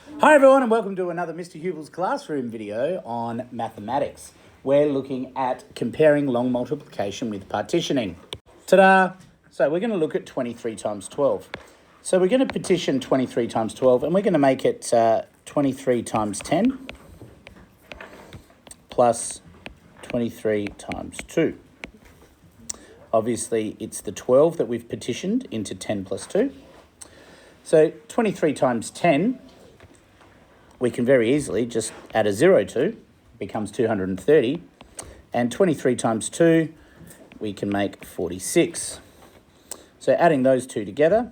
Hi everyone and welcome to another Mr. Hubel's classroom video on mathematics. We're looking at comparing long multiplication with partitioning. Ta-da! So we're going to look at 23 times 12. So we're going to partition 23 times 12 and we're going to make it 23 times 10 plus 23 times 2. Obviously it's the 12 that we've partitioned into 10 plus 2. So 23 times 10, we can very easily just add a 0 to, becomes 230. And 23 times 2, we can make 46. So adding those two together,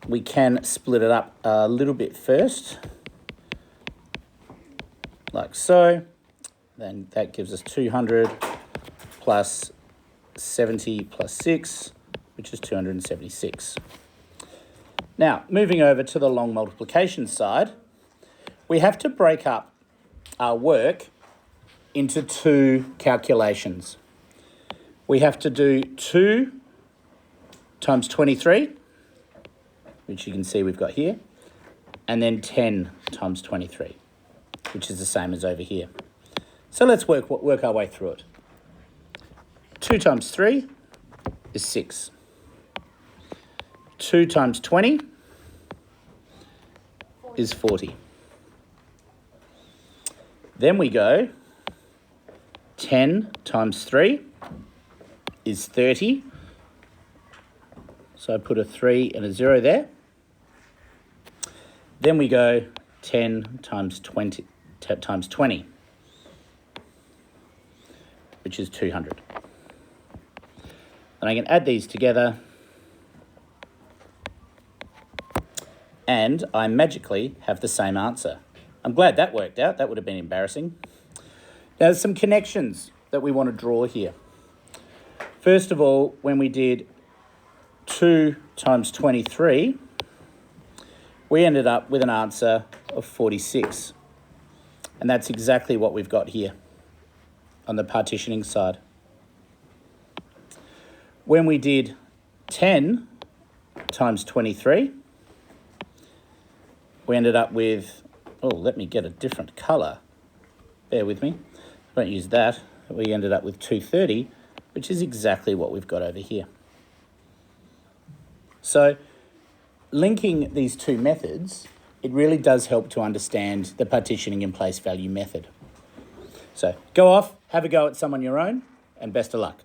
we can split it up a little bit first, like so. Then that gives us 200 plus 70 plus 6, which is 276. Now, moving over to the long multiplication side, we have to break up our work into two calculations. We have to do 2 times 23, which you can see we've got here, and then 10 times 23, which is the same as over here. So let's work our way through it. 2 times 3 is 6. 2 times 20 is 40. Then we go 10 times 3 is 30. So I put a 3 and a 0 there. Then we go 10 times 20, which is 200. And I can add these together and I magically have the same answer. I'm glad that worked out. That would have been embarrassing. Now, there's some connections that we want to draw here. First of all, when we did 2 times 23, we ended up with an answer of 46. And that's exactly what we've got here on the partitioning side. When we did 10 times 23, we ended up with, let me get a different colour. Bear with me. Don't use that. We ended up with 230, which is exactly what we've got over here. So linking these two methods, it really does help to understand the partitioning and place value method. So go off, have a go at some on your own, and best of luck.